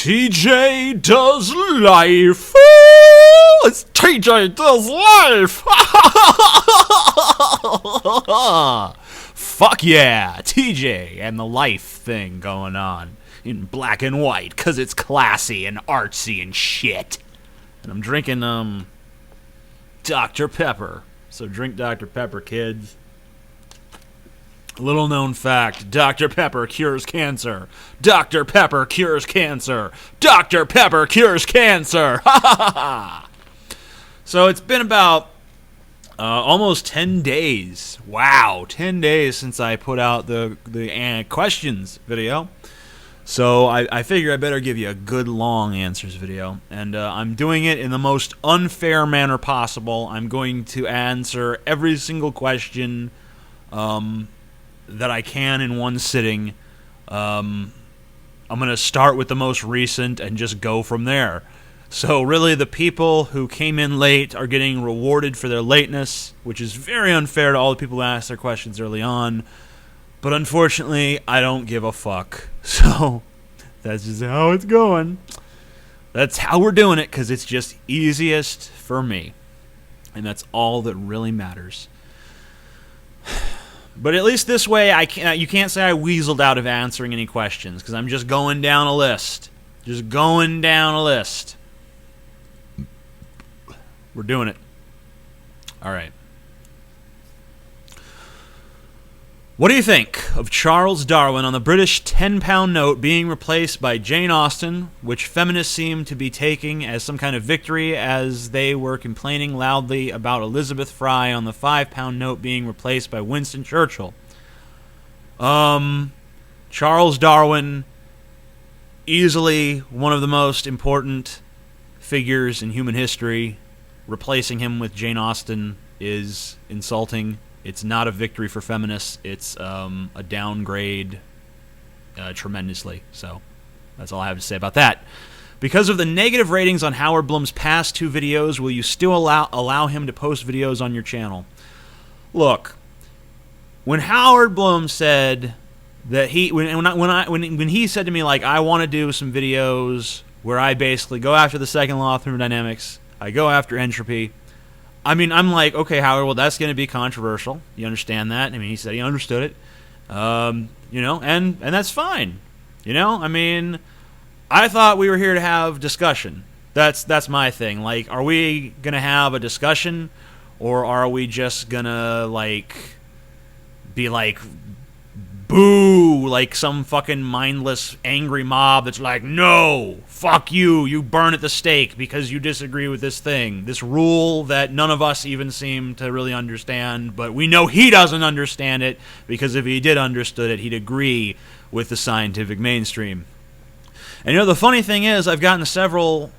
TJ Does Life. Ooh, it's TJ Does Life. Fuck yeah, TJ and the life thing going on in black and white, cause it's classy and artsy and shit. And I'm drinking Dr. Pepper. So drink Dr. Pepper, kids. Little known fact, Dr. Pepper cures cancer. Dr. Pepper cures cancer. Dr. Pepper cures cancer. Ha ha ha. So it's been about almost 10 days. Wow, 10 days since I put out the questions video. So I figure I better give you a good long answers video. And I'm doing it in the most unfair manner possible. I'm going to answer every single question that I can in one sitting. I'm going to start with the most recent and just go from there. So really the people who came in late are getting rewarded for their lateness, which is very unfair to all the people who asked their questions early on. But unfortunately, I don't give a fuck. So that's just how it's going. That's how we're doing it, because it's just easiest for me. And that's all that really matters. But at least this way, you can't say I weaseled out of answering any questions, because I'm just going down a list. Just going down a list. We're doing it. All right. What do you think of Charles Darwin on the British £10 note being replaced by Jane Austen, which feminists seem to be taking as some kind of victory, as they were complaining loudly about Elizabeth Fry on the £5 note being replaced by Winston Churchill? Charles Darwin, easily one of the most important figures in human history. Replacing him with Jane Austen is insulting. It's not a victory for feminists. It's a downgrade tremendously. So that's all I have to say about that. Because of the negative ratings on Howard Blum's past 2 videos, will you still allow him to post videos on your channel? Look, when Howard Blum said that when he said to me, like, I want to do some videos where I basically go after the second law of thermodynamics, I go after entropy. I mean, I'm like, okay, Howard, well, that's going to be controversial. You understand that? I mean, he said he understood it. And that's fine. I mean, I thought we were here to have discussion. That's my thing. Like, are we going to have a discussion, or are we just going to, like, be like, boo, like some fucking mindless, angry mob that's like, no, fuck you, you burn at the stake because you disagree with this thing, this rule that none of us even seem to really understand, but we know he doesn't understand it, because if he did understood it, he'd agree with the scientific mainstream. And the funny thing is, I've gotten several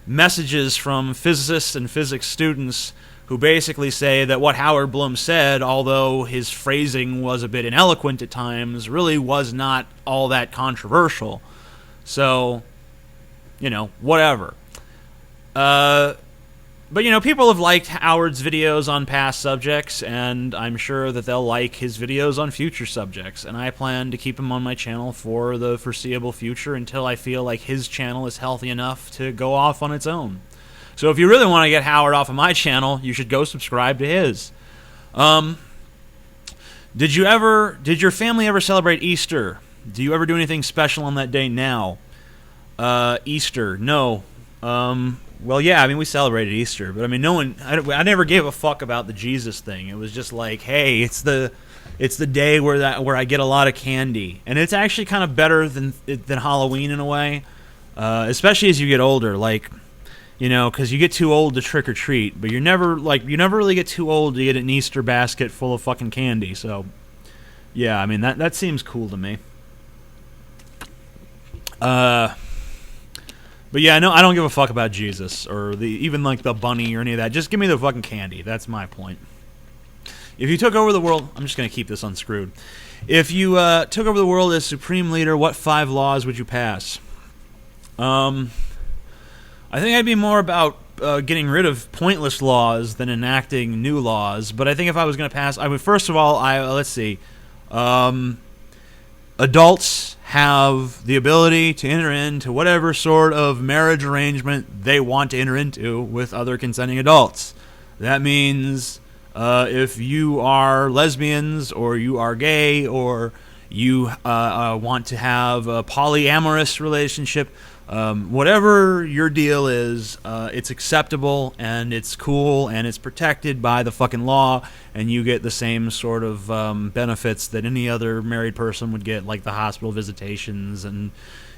messages from physicists and physics students who basically say that what Howard Blum said, although his phrasing was a bit ineloquent at times, really was not all that controversial. So, whatever. But, people have liked Howard's videos on past subjects, and I'm sure that they'll like his videos on future subjects. And I plan to keep him on my channel for the foreseeable future until I feel like his channel is healthy enough to go off on its own. So if you really want to get Howard off of my channel, you should go subscribe to his. Did your family ever celebrate Easter? Do you ever do anything special on that day now? Easter, no. Well, yeah, I mean, we celebrated Easter, but I mean, I never gave a fuck about the Jesus thing. It was just like, hey, it's the day where I get a lot of candy, and it's actually kind of better than Halloween in a way, especially as you get older, like. Because you get too old to trick or treat, but you never really get too old to get an Easter basket full of fucking candy. So, yeah, I mean that seems cool to me. But yeah, no, I don't give a fuck about Jesus or even like the bunny or any of that. Just give me the fucking candy. That's my point. If you took over the world, I'm just gonna keep this unscrewed. If you took over the world as supreme leader, what 5 laws would you pass? I think I'd be more about getting rid of pointless laws than enacting new laws. But I think if I was going to pass, I would first of all, let's see. Adults have the ability to enter into whatever sort of marriage arrangement they want to enter into with other consenting adults. That means if you are lesbians or you are gay or you want to have a polyamorous relationship, whatever your deal is, it's acceptable and it's cool and it's protected by the fucking law, and you get the same sort of benefits that any other married person would get, like the hospital visitations and,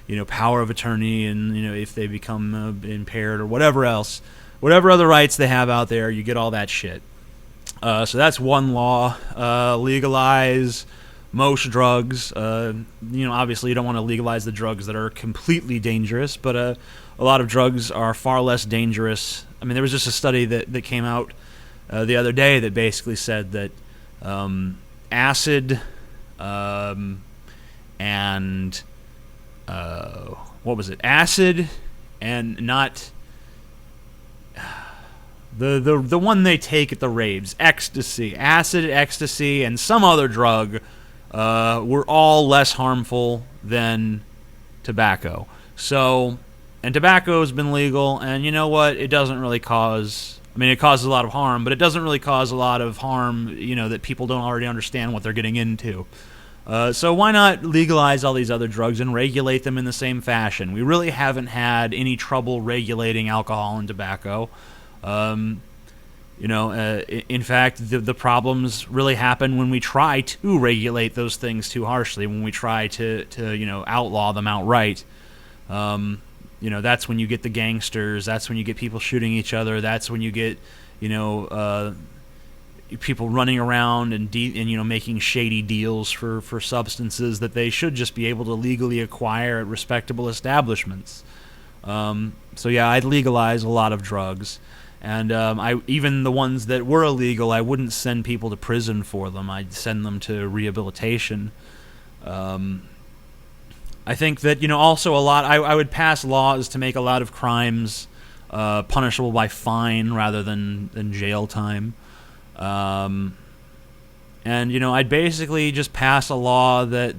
you know, power of attorney, and, you know, if they become impaired or whatever else, whatever other rights they have out there, you get all that shit. So that's one law. Legalize most drugs. You know, obviously you don't want to legalize the drugs that are completely dangerous, but a lot of drugs are far less dangerous. I mean, there was just a study that came out the other day that basically said that acid and what was it? Acid and not the one they take at the raves, ecstasy, acid, ecstasy, and some other drug were all less harmful than tobacco. So, and tobacco has been legal, and you know what? It doesn't really cause, I mean, it causes a lot of harm, but it doesn't really cause a lot of harm, you know, that people don't already understand what they're getting into. So why not legalize all these other drugs and regulate them in the same fashion? We really haven't had any trouble regulating alcohol and tobacco. You know, in fact, the problems really happen when we try to regulate those things too harshly, when we try to you know, outlaw them outright. You know, that's when you get the gangsters, that's when you get people shooting each other, that's when you get, you know, people running around and you know, making shady deals for substances that they should just be able to legally acquire at respectable establishments. So yeah, I'd legalize a lot of drugs. And even the ones that were illegal, I wouldn't send people to prison for them. I'd send them to rehabilitation. I think that, you know, also a lot, I would pass laws to make a lot of crimes punishable by fine rather than jail time. And, you know, I'd basically just pass a law that,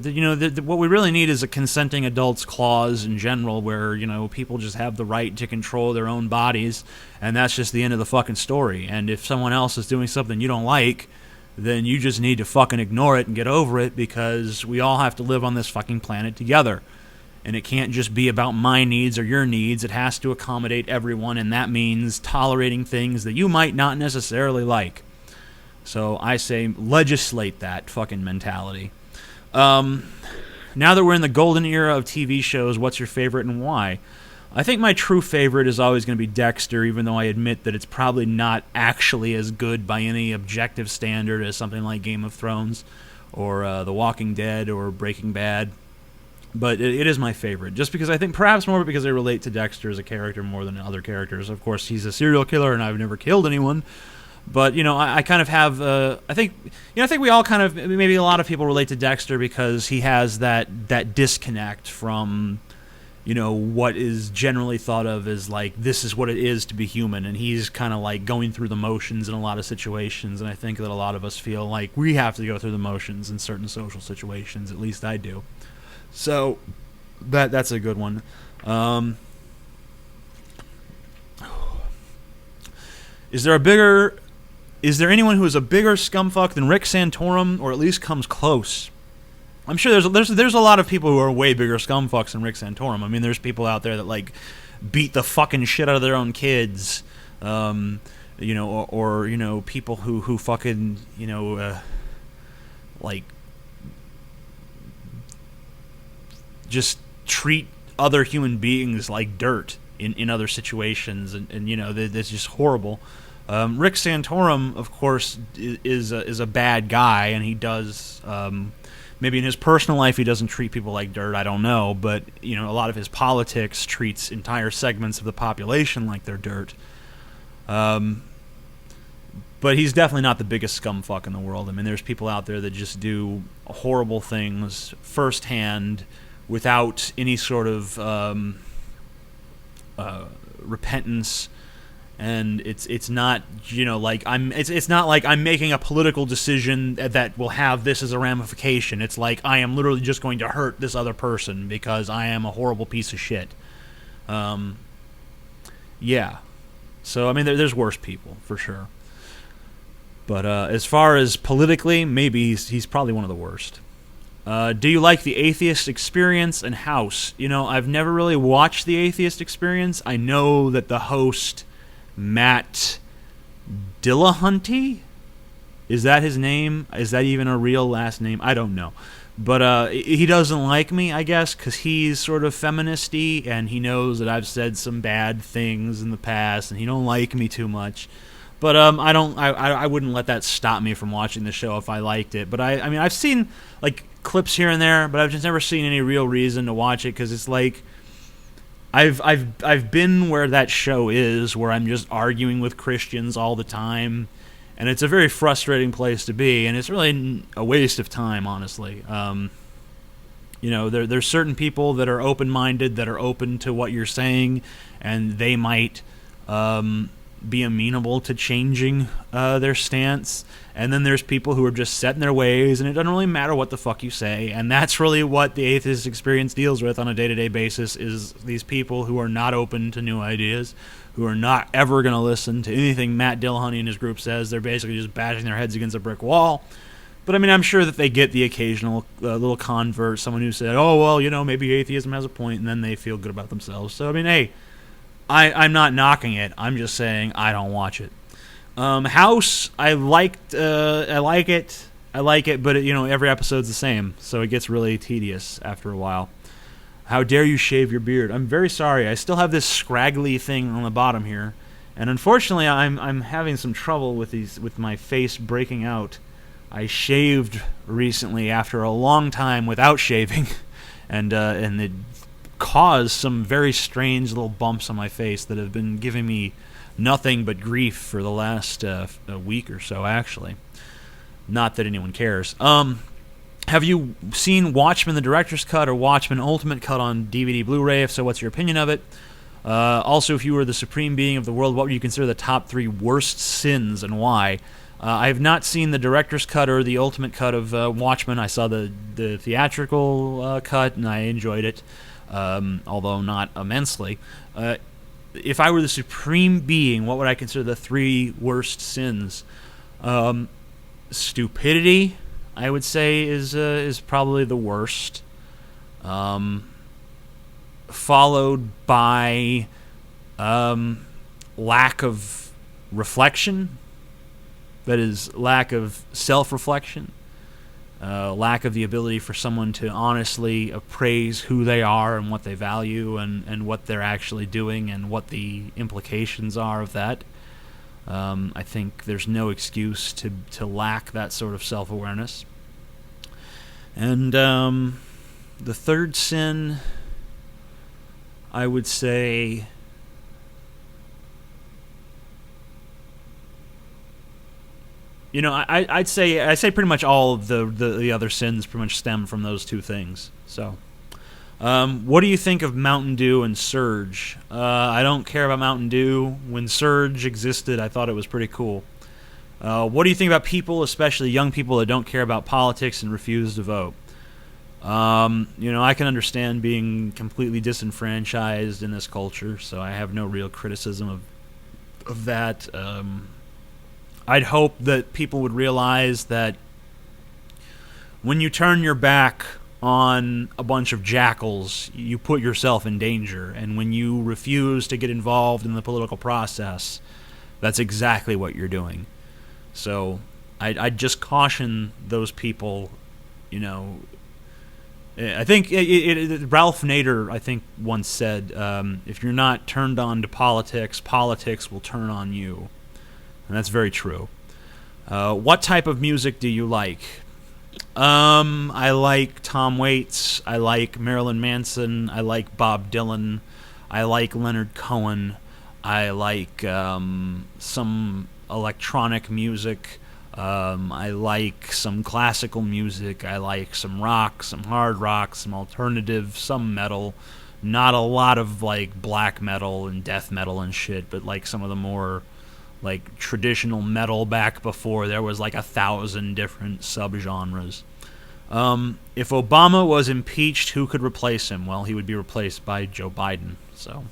you know, what we really need is a consenting adults clause in general, where, you know, people just have the right to control their own bodies, and that's just the end of the fucking story. And if someone else is doing something you don't like, then you just need to fucking ignore it and get over it, because we all have to live on this fucking planet together. And it can't just be about my needs or your needs. It has to accommodate everyone, and that means tolerating things that you might not necessarily like. So I say legislate that fucking mentality. Now that we're in the golden era of TV shows, what's your favorite and why? I think my true favorite is always going to be Dexter, even though I admit that it's probably not actually as good by any objective standard as something like Game of Thrones or The Walking Dead or Breaking Bad. But it is my favorite, just because I think perhaps more because I relate to Dexter as a character more than other characters. Of course, he's a serial killer and I've never killed anyone. But, you know, I kind of have, I think we all kind of, maybe a lot of people relate to Dexter because he has that disconnect from, you know, what is generally thought of as, like, this is what it is to be human. And he's kind of, like, going through the motions in a lot of situations. And I think that a lot of us feel like we have to go through the motions in certain social situations. At least I do. So, that's a good one. Is there anyone who is a bigger scumfuck than Rick Santorum, or at least comes close? I'm sure there's a lot of people who are way bigger scumfucks than Rick Santorum. I mean, there's people out there that, like, beat the fucking shit out of their own kids, you know, or you know, people who fucking, you know, like, just treat other human beings like dirt in other situations, and you know, that's just horrible. Rick Santorum, of course, is a bad guy, and he does, maybe in his personal life he doesn't treat people like dirt, I don't know, but, you know, a lot of his politics treats entire segments of the population like they're dirt. But he's definitely not the biggest scumfuck in the world. I mean, there's people out there that just do horrible things firsthand without any sort of repentance and it's not, like it's not like I'm making a political decision that will have this as a ramification. It's like I am literally just going to hurt this other person because I am a horrible piece of shit. Yeah. So I mean, there's worse people for sure. But as far as politically, maybe he's probably one of the worst. Do you like The Atheist Experience and House? I've never really watched The Atheist Experience. I know that the host, Matt Dillahunty, is that his name? Is that even a real last name? I don't know. But he doesn't like me, I guess, because he's sort of feministy, and he knows that I've said some bad things in the past, and he don't like me too much. But I wouldn't let that stop me from watching the show if I liked it. But I mean, I've seen like clips here and there, but I've just never seen any real reason to watch it because it's like I've been where that show is, where I'm just arguing with Christians all the time, and it's a very frustrating place to be, and it's really a waste of time, honestly. There's certain people that are open-minded, that are open to what you're saying, and they might be amenable to changing their stance, and then there's people who are just set in their ways, and it doesn't really matter what the fuck you say, and that's really what the Atheist Experience deals with on a day-to-day basis, is these people who are not open to new ideas, who are not ever going to listen to anything Matt Dillahunty and his group says. They're basically just bashing their heads against a brick wall. But I mean, I'm sure that they get the occasional little convert, someone who said, oh, well, maybe atheism has a point, and then they feel good about themselves. So I mean, hey, I'm not knocking it. I'm just saying I don't watch it. House, I like it, but every episode's the same, so it gets really tedious after a while. How dare you shave your beard? I'm very sorry. I still have this scraggly thing on the bottom here, and unfortunately, I'm having some trouble with my face breaking out. I shaved recently after a long time without shaving, and it caused some very strange little bumps on my face that have been giving me nothing but grief for the last week or so, actually. Not that anyone cares. Have you seen Watchmen the Director's Cut or Watchmen Ultimate Cut on DVD Blu-ray? If so, what's your opinion of it? Also, if you were the supreme being of the world, what would you consider the top 3 worst sins and why? I have not seen the Director's Cut or the Ultimate Cut of Watchmen. I saw the theatrical cut, and I enjoyed it, although not immensely. If I were the supreme being, what would I consider the 3 worst sins? Stupidity, I would say, is probably the worst. Followed by lack of reflection. That is, lack of self-reflection. Lack of the ability for someone to honestly appraise who they are and what they value and what they're actually doing and what the implications are of that. I think there's no excuse to lack that sort of self-awareness. And the third sin, I would say, I'd say pretty much all of the other sins pretty much stem from those 2 things. So, what do you think of Mountain Dew and Surge? I don't care about Mountain Dew. When Surge existed, I thought it was pretty cool. What do you think about people, especially young people, that don't care about politics and refuse to vote? I can understand being completely disenfranchised in this culture, so I have no real criticism of that. I'd hope that people would realize that when you turn your back on a bunch of jackals, you put yourself in danger. And when you refuse to get involved in the political process, that's exactly what you're doing. So I'd just caution those people, I think Ralph Nader, I think, once said, if you're not turned on to politics, politics will turn on you. And that's very true. What type of music do you like? I like Tom Waits. I like Marilyn Manson. I like Bob Dylan. I like Leonard Cohen. I like some electronic music. I like some classical music. I like some rock, some hard rock, some alternative, some metal. Not a lot of like black metal and death metal and shit, but like some of the more like traditional metal back before there was like 1,000 different subgenres. If Obama was impeached, who could replace him? Well, he would be replaced by Joe Biden. So,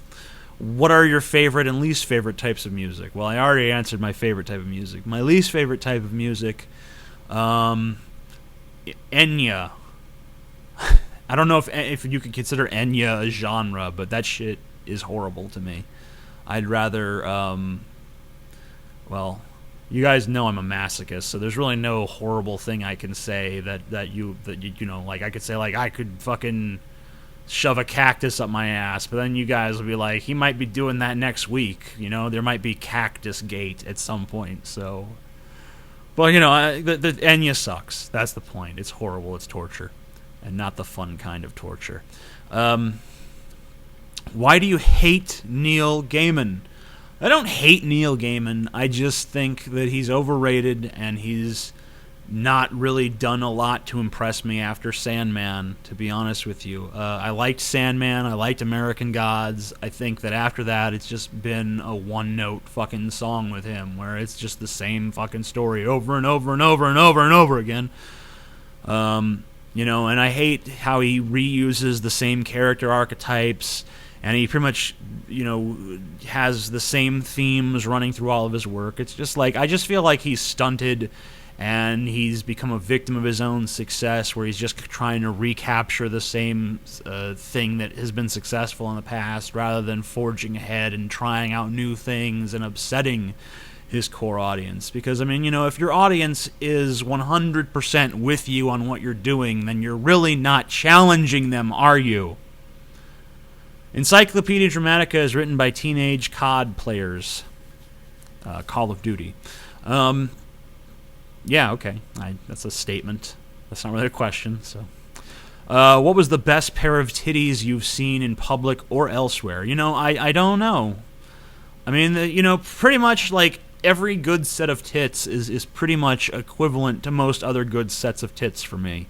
what are your favorite and least favorite types of music? Well, I already answered my favorite type of music. My least favorite type of music, Enya. I don't know if you could consider Enya a genre, but that shit is horrible to me. I'd rather, well, you guys know I'm a masochist, so there's really no horrible thing I can say that you know, like I could say like I could fucking shove a cactus up my ass, but then you guys will be like, he might be doing that next week, you know, there might be Cactus Gate at some point. So, but you know, the Enya sucks. That's the point. It's horrible. It's torture, and not the fun kind of torture. Why do you hate Neil Gaiman? I don't hate Neil Gaiman. I just think that he's overrated and he's not really done a lot to impress me after Sandman, to be honest with you. I liked Sandman. I liked American Gods. I think that after that, it's just been a one-note fucking song with him where it's just the same fucking story over and over and over and over and over again. You know, and I hate how he reuses the same character archetypes, and he pretty much, you know, has the same themes running through all of his work. It's just like, I just feel like he's stunted and he's become a victim of his own success, where he's just trying to recapture the same thing that has been successful in the past, rather than forging ahead and trying out new things and upsetting his core audience. Because, I mean, you know, if your audience is 100% with you on what you're doing, then you're really not challenging them, are you? Encyclopedia Dramatica is written by teenage COD players. Call of Duty. Yeah, okay. That's a statement. That's not really a question. So, what was the best pair of titties you've seen in public or elsewhere? You know, I don't know. I mean, you know, pretty much like every good set of tits is pretty much equivalent to most other good sets of tits for me.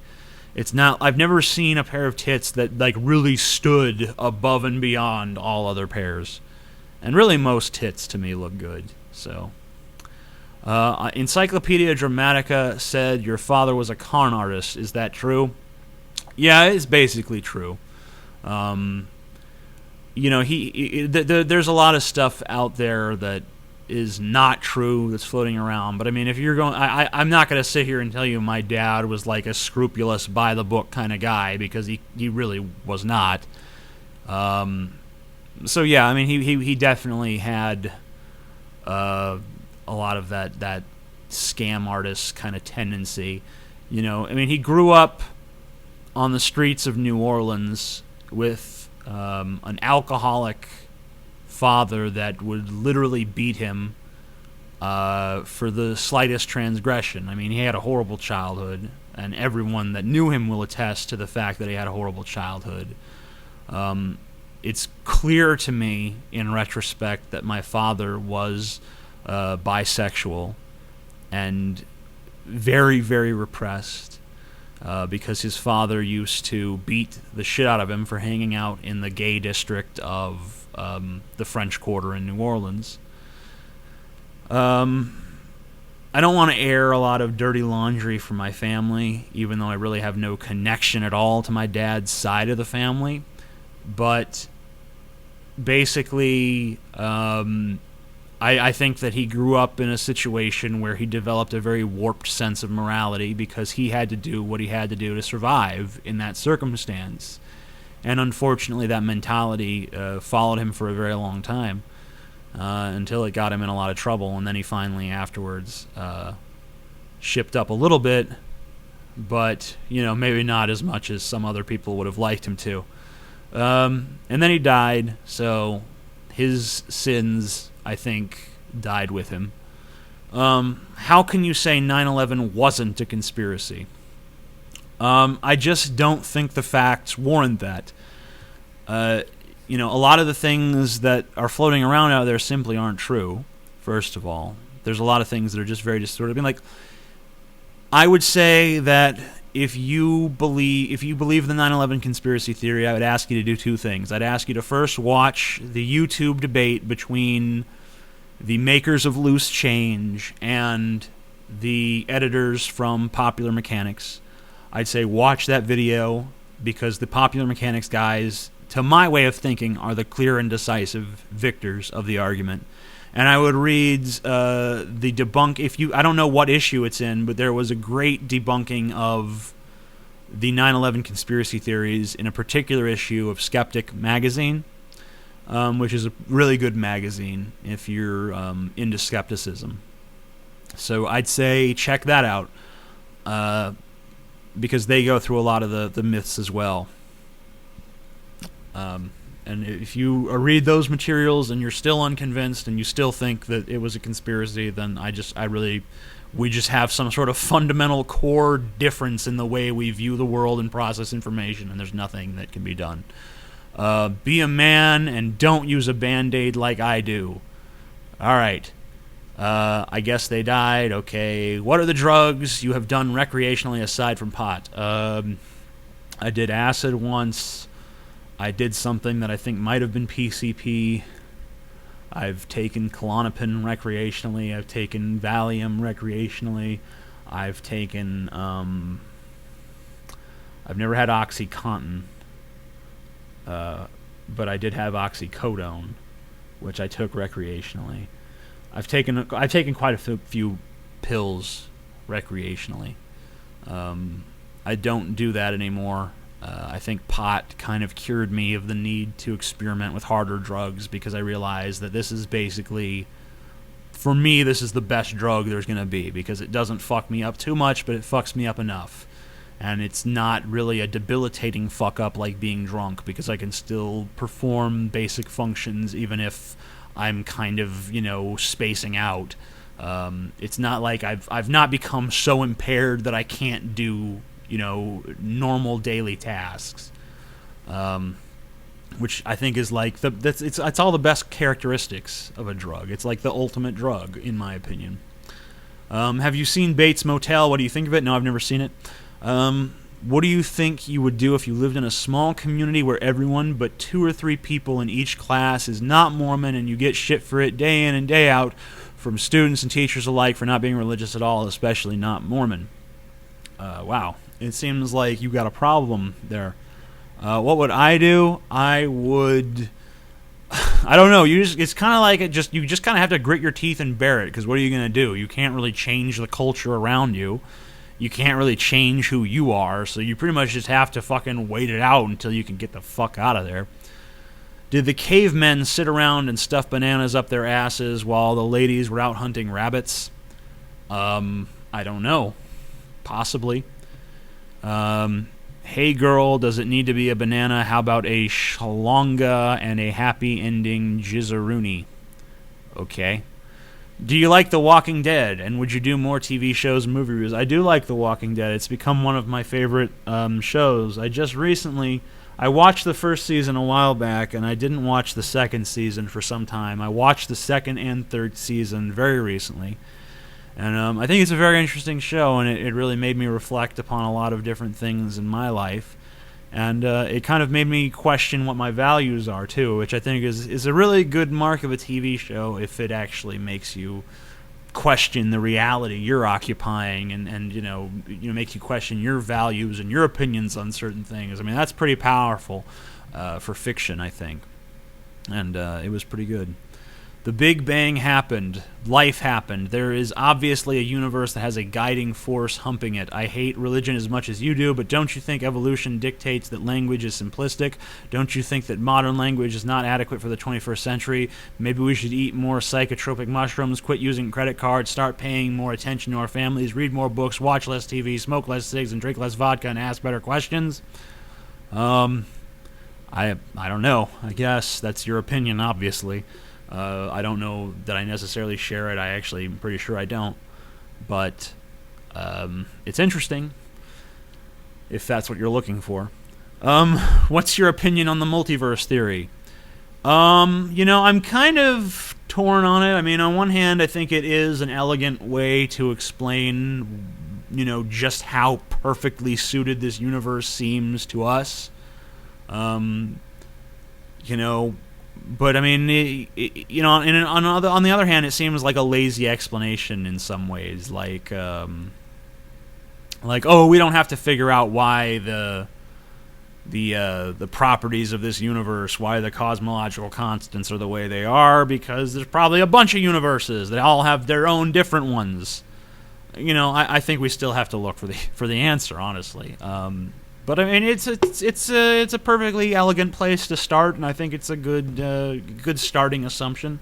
It's not. I've never seen a pair of tits that like really stood above and beyond all other pairs, and really most tits to me look good. So, Encyclopedia Dramatica said your father was a con artist. Is that true? Yeah, it's basically true. You know, there's a lot of stuff out there that is not true that's floating around. But I mean, if you're going, I'm not going to sit here and tell you my dad was like a scrupulous by the book kind of guy, because he really was not. So yeah, I mean, he definitely had a lot of that scam artist kind of tendency. You know, I mean, he grew up on the streets of New Orleans with an alcoholic father that would literally beat him for the slightest transgression. I mean, he had a horrible childhood, and everyone that knew him will attest to the fact that he had a horrible childhood. It's clear to me, in retrospect, that my father was bisexual and very, very repressed, because his father used to beat the shit out of him for hanging out in the gay district of the French Quarter in New Orleans. I don't want to air a lot of dirty laundry for my family, even though I really have no connection at all to my dad's side of the family. But basically, I think that he grew up in a situation where he developed a very warped sense of morality, because he had to do what he had to do to survive in that circumstance. And unfortunately, that mentality followed him for a very long time, until it got him in a lot of trouble. And then he finally, afterwards, shipped up a little bit, but, you know, maybe not as much as some other people would have liked him to. And then he died, so his sins, I think, died with him. How can you say 9/11 wasn't a conspiracy? I just don't think the facts warrant that. You know, a lot of the things that are floating around out there simply aren't true, first of all. There's a lot of things that are just very distorted. I mean, like, I would say that if you believe the 9/11 conspiracy theory, I would ask you to do two things. I'd ask you to first watch the YouTube debate between the makers of Loose Change and the editors from Popular Mechanics. I'd say watch that video, because the Popular Mechanics guys, to my way of thinking, are the clear and decisive victors of the argument. And I would read the debunk. I don't know what issue it's in, but there was a great debunking of the 9/11 conspiracy theories in a particular issue of Skeptic magazine, which is a really good magazine if you're into skepticism. So I'd say check that out, because they go through a lot of the myths as well. And if you read those materials and you're still unconvinced and you still think that it was a conspiracy, then we just have some sort of fundamental core difference in the way we view the world and process information, and there's nothing that can be done. Be a man and don't use a Band-Aid like I do. All right. I guess they died. Okay. What are the drugs you have done recreationally aside from pot? I did acid once. I did something that I think might have been PCP. I've taken Klonopin recreationally. I've taken Valium recreationally. I've taken... I've never had OxyContin. But I did have oxycodone, which I took recreationally. I've taken quite a few pills recreationally. I don't do that anymore. I think pot kind of cured me of the need to experiment with harder drugs, because I realized that this is basically, for me, this is the best drug there's going to be, because it doesn't fuck me up too much, but it fucks me up enough. And it's not really a debilitating fuck up like being drunk, because I can still perform basic functions even if I'm kind of, spacing out. It's not like I've not become so impaired that I can't do normal daily tasks, which I think is like it's all the best characteristics of a drug. It's like the ultimate drug, in my opinion. Have you seen Bates Motel? What do you think of it? No, I've never seen it. What do you think you would do if you lived in a small community where everyone but 2 or 3 people in each class is not Mormon, and you get shit for it day in and day out from students and teachers alike for not being religious at all, especially not Mormon? Wow. It seems like you got a problem there. What would I do? I would... I don't know. It's kind of like you just kind of have to grit your teeth and bear it, because what are you going to do? You can't really change the culture around you. You can't really change who you are, so you pretty much just have to fucking wait it out until you can get the fuck out of there. Did the cavemen sit around and stuff bananas up their asses while the ladies were out hunting rabbits? I don't know. Possibly. Hey girl, does it need to be a banana? How about a shlonga and a happy ending jizzaroonie? Okay. Do you like The Walking Dead, and would you do more TV shows and movie reviews? I do like The Walking Dead. It's become one of my favorite shows. I watched the first season a while back, and I didn't watch the second season for some time. I watched the second and third season very recently. And I think it's a very interesting show, and it really made me reflect upon a lot of different things in my life. And it kind of made me question what my values are, too, which I think is a really good mark of a TV show if it actually makes you question the reality you're occupying and makes you question your values and your opinions on certain things. I mean, that's pretty powerful for fiction, I think. And it was pretty good. The Big Bang happened. Life happened. There is obviously a universe that has a guiding force humping it. I hate religion as much as you do, but don't you think evolution dictates that language is simplistic? Don't you think that modern language is not adequate for the 21st century? Maybe we should eat more psychotropic mushrooms, quit using credit cards, start paying more attention to our families, read more books, watch less TV, smoke less cigs, and drink less vodka, and ask better questions? I don't know. I guess that's your opinion, obviously. I don't know that I necessarily share it. I actually am pretty sure I don't. But it's interesting, if that's what you're looking for. What's your opinion on the multiverse theory? I'm kind of torn on it. I mean, on one hand, I think it is an elegant way to explain just how perfectly suited this universe seems to us. But I mean, on the other hand, it seems like a lazy explanation in some ways. Like, oh, we don't have to figure out why the properties of this universe, why the cosmological constants are the way they are, because there's probably a bunch of universes that all have their own different ones. I think we still have to look for the answer, honestly. But I mean, it's a perfectly elegant place to start, and I think it's a good starting assumption.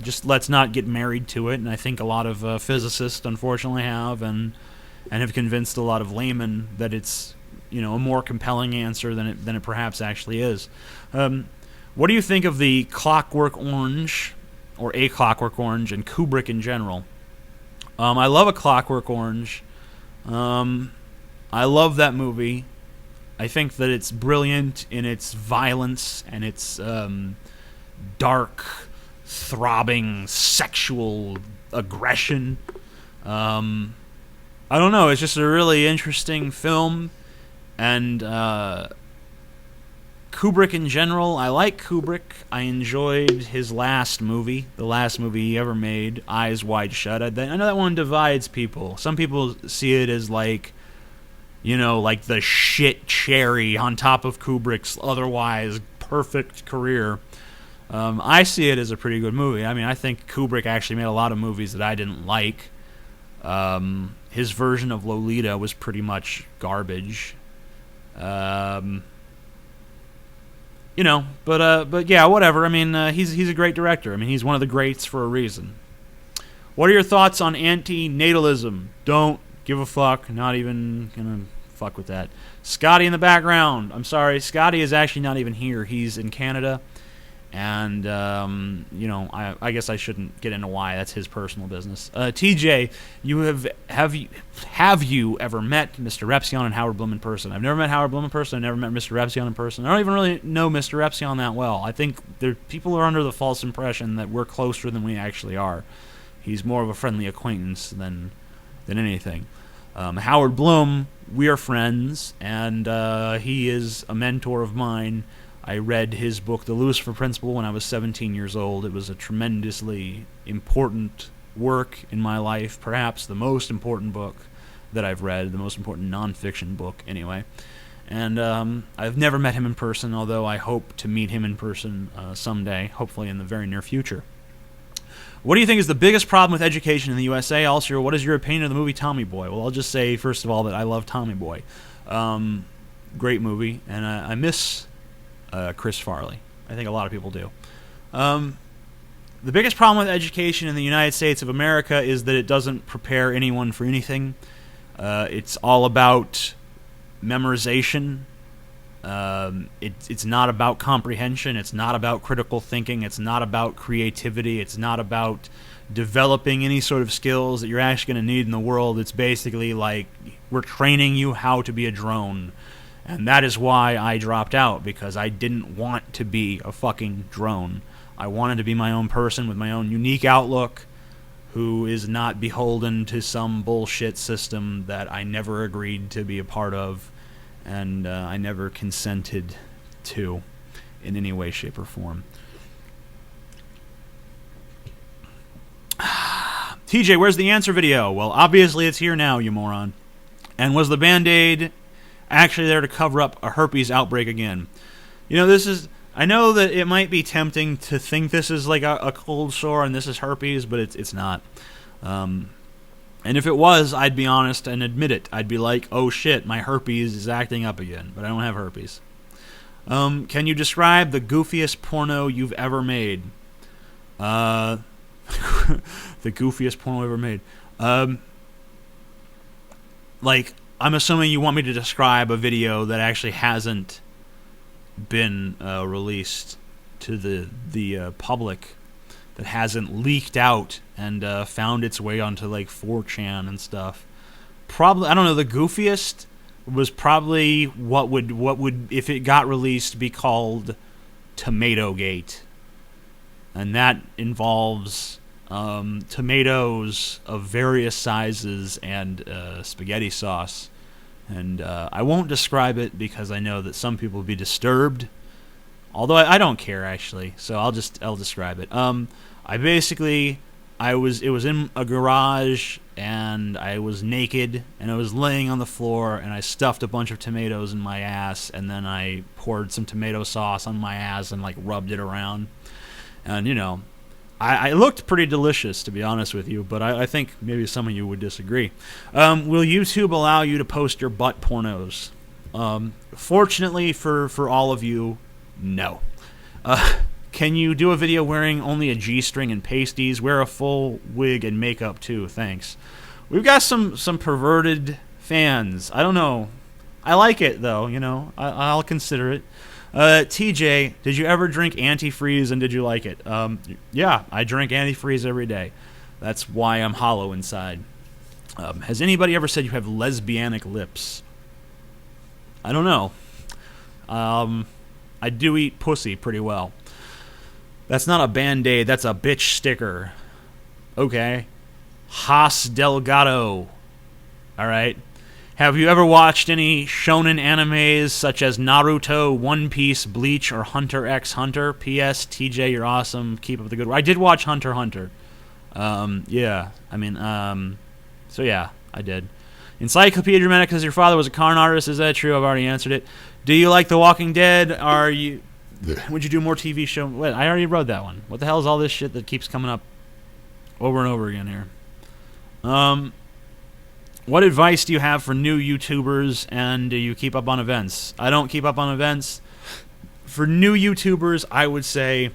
Just let's not get married to it, and I think a lot of physicists, unfortunately, have and have convinced a lot of laymen that it's a more compelling answer than it perhaps actually is. What do you think of the Clockwork Orange, or A Clockwork Orange, and Kubrick in general? I love A Clockwork Orange. I love that movie. I think that it's brilliant in its violence and its dark, throbbing, sexual aggression. I don't know. It's just a really interesting film. And Kubrick in general, I like Kubrick. I enjoyed his last movie, the last movie he ever made, Eyes Wide Shut. I know that one divides people. Some people see it as like the shit cherry on top of Kubrick's otherwise perfect career. I see it as a pretty good movie. I mean, I think Kubrick actually made a lot of movies that I didn't like. His version of Lolita was pretty much garbage. But yeah, whatever. I mean, he's a great director. I mean, he's one of the greats for a reason. What are your thoughts on anti-natalism? Don't give a fuck. Not even gonna fuck with that. Scotty in the background. I'm sorry, Scotty is actually not even here. He's in Canada, and I guess I shouldn't get into why. That's his personal business. TJ, have you ever met Mr. Repsion and Howard Bloom in person? I've never met Howard Bloom in person. I've never met Mr. Repsion in person. I don't even really know Mr. Repsion that well. I think people are under the false impression that we're closer than we actually are. He's more of a friendly acquaintance than anything. Howard Bloom, we are friends, and he is a mentor of mine. I read his book, The Lucifer Principle, when I was 17 years old. It was a tremendously important work in my life, perhaps the most important book that I've read, the most important nonfiction book, anyway. And I've never met him in person, although I hope to meet him in person someday, hopefully in the very near future. What do you think is the biggest problem with education in the USA? Also, what is your opinion of the movie Tommy Boy? Well, I'll just say, first of all, that I love Tommy Boy. Great movie, and I miss Chris Farley. I think a lot of people do. The biggest problem with education in the United States of America is that it doesn't prepare anyone for anything. It's all about memorization. It's not about comprehension. It's not about critical thinking. It's not about creativity. It's not about developing any sort of skills that you're actually going to need in the world. It's basically like we're training you how to be a drone. And that is why I dropped out, because I didn't want to be a fucking drone. I wanted to be my own person with my own unique outlook, who is not beholden to some bullshit system that I never agreed to be a part of, and I never consented to in any way, shape, or form. TJ, where's the answer video? Well, obviously it's here now, you moron. And was the Band-Aid actually there to cover up a herpes outbreak again? I know that it might be tempting to think this is like a cold sore and this is herpes, but it's not. And if it was, I'd be honest and admit it. I'd be like, oh shit, my herpes is acting up again, but I don't have herpes. Can you describe the goofiest porno you've ever made? The goofiest porno ever made. I'm assuming you want me to describe a video that actually hasn't been released to the public, that hasn't leaked out and found its way onto like 4chan and stuff. Probably, I don't know, the goofiest was probably what would if it got released be called Tomato Gate. And that involves tomatoes of various sizes, and spaghetti sauce. And I won't describe it because I know that some people will be disturbed. Although I don't care, actually, so I'll describe it. It was in a garage, and I was naked, and I was laying on the floor, and I stuffed a bunch of tomatoes in my ass, and then I poured some tomato sauce on my ass and like rubbed it around. And I looked pretty delicious, to be honest with you, but I think maybe some of you would disagree. Will YouTube allow you to post your butt pornos? Fortunately for all of you, no. Can you do a video wearing only a G-string and pasties? Wear a full wig and makeup too, thanks. We've got some perverted fans. I don't know. I like it though, I'll consider it. TJ, did you ever drink antifreeze and did you like it? Yeah, I drink antifreeze every day. That's why I'm hollow inside. Has anybody ever said you have lesbianic lips? I don't know. I do eat pussy pretty well. That's not a Band-Aid, that's a bitch sticker. Okay. Haas Delgado. Alright. Have you ever watched any shonen animes such as Naruto, One Piece, Bleach, or Hunter x Hunter? P.S. TJ, you're awesome. Keep up the good work. I did watch Hunter x Hunter. Yeah. So yeah, I did. Encyclopedia Dramatic says your father was a con artist. Is that true? I've already answered it. Do you like The Walking Dead? Would you do more TV show? Wait, I already wrote that one. What the hell is all this shit that keeps coming up over and over again here? What advice do you have for new YouTubers, and do you keep up on events? I don't keep up on events. For new YouTubers, I would say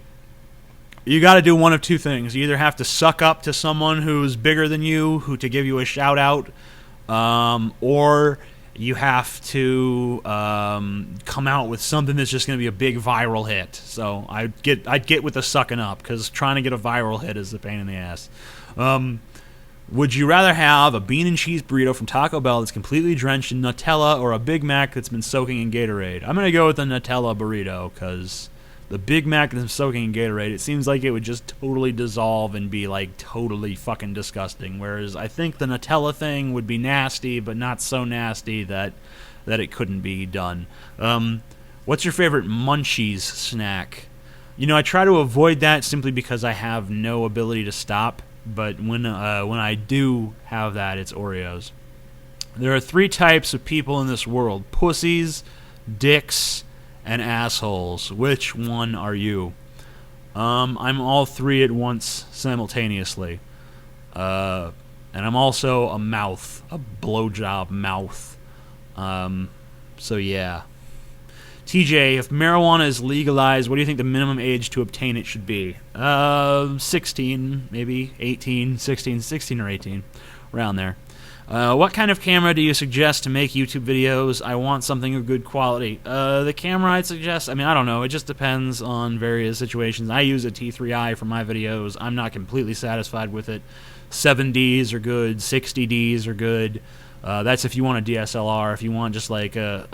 you got to do one of two things. You either have to suck up to someone who's bigger than you, to give you a shout out, or you have to come out with something that's just going to be a big viral hit. So I'd get with the sucking up, because trying to get a viral hit is a pain in the ass. Would you rather have a bean and cheese burrito from Taco Bell that's completely drenched in Nutella, or a Big Mac that's been soaking in Gatorade? I'm going to go with the Nutella burrito, because the Big Mac that's soaking in Gatorade, it seems like it would just totally dissolve and be like totally fucking disgusting. Whereas I think the Nutella thing would be nasty, but not so nasty that it couldn't be done. What's your favorite Munchies snack? I try to avoid that simply because I have no ability to stop. But when I do have that, it's Oreos. There are 3 types of people in this world: pussies, dicks, and assholes. Which one are you? I'm all 3 at once simultaneously. And I'm also a mouth, a blowjob mouth. So yeah. TJ, if marijuana is legalized, what do you think the minimum age to obtain it should be? 16, maybe 18, 16 or 18, around there. What kind of camera do you suggest to make YouTube videos? I want something of good quality. The camera I'd suggest, I don't know. It just depends on various situations. I use a T3i for my videos. I'm not completely satisfied with it. 7Ds are good. 60Ds are good. That's if you want a DSLR. If you want just like a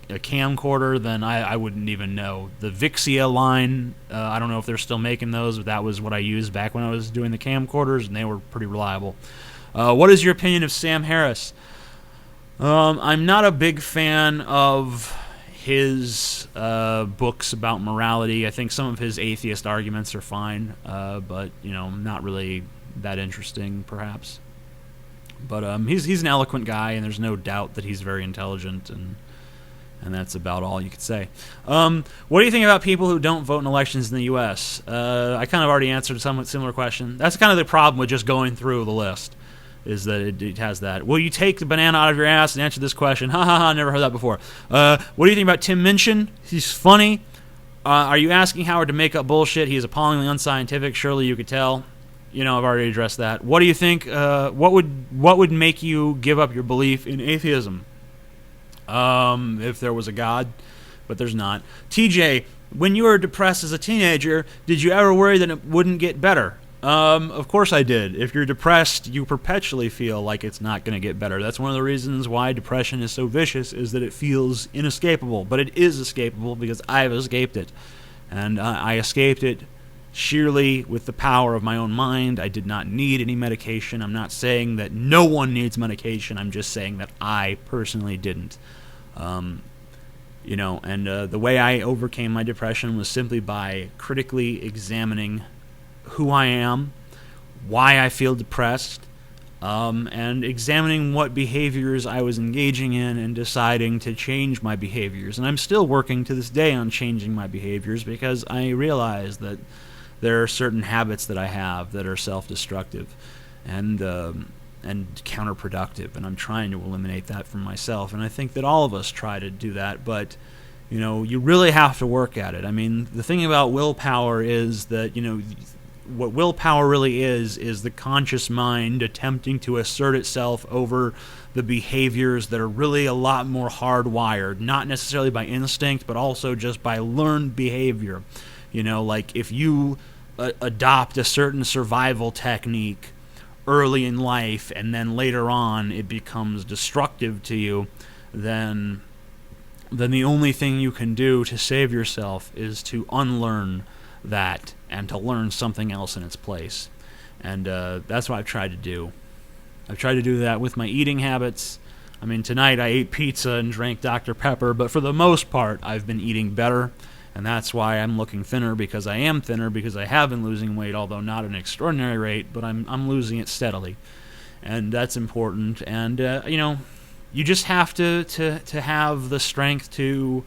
camcorder, then I wouldn't even know. The Vixia line, I don't know if they're still making those, but that was what I used back when I was doing the camcorders, and they were pretty reliable. What is your opinion of Sam Harris? I'm not a big fan of his books about morality. I think some of his atheist arguments are fine, but not really that interesting, perhaps. But he's an eloquent guy, and there's no doubt that he's very intelligent, and that's about all you could say. What do you think about people who don't vote in elections in the U.S.? I kind of already answered a somewhat similar question. That's kind of the problem with just going through the list, is that it has that. Will you take the banana out of your ass and answer this question? Ha ha ha, never heard that before. What do you think about Tim Minchin? He's funny. Are you asking Howard to make up bullshit? He is appallingly unscientific. Surely you could tell. I've already addressed that. What do you think? What would make you give up your belief in atheism? If there was a God, but there's not. TJ, when you were depressed as a teenager, did you ever worry that it wouldn't get better? Of course I did. If you're depressed, you perpetually feel like it's not going to get better. That's one of the reasons why depression is so vicious, is that it feels inescapable. But it is escapable because I've escaped it. And I escaped it sheerly with the power of my own mind. I did not need any medication. I'm not saying that no one needs medication. I'm just saying that I personally didn't. The way I overcame my depression was simply by critically examining who I am, why I feel depressed, and examining what behaviors I was engaging in and deciding to change my behaviors. And I'm still working to this day on changing my behaviors because I realize that there are certain habits that I have that are self-destructive and counterproductive, and I'm trying to eliminate that from myself. And I think that all of us try to do that, but you really have to work at it. I mean, the thing about willpower is that, what willpower really is the conscious mind attempting to assert itself over the behaviors that are really a lot more hardwired, not necessarily by instinct, but also just by learned behavior. Like if you adopt a certain survival technique early in life and then later on it becomes destructive to you, then the only thing you can do to save yourself is to unlearn that and to learn something else in its place. And that's what I've tried to do. I've tried to do that with my eating habits. I mean, tonight I ate pizza and drank Dr. Pepper, but for the most part I've been eating better, and that's why I'm looking thinner, because I am thinner, because I have been losing weight, although not at an extraordinary rate, but I'm losing it steadily. And that's important. And you just have to have the strength to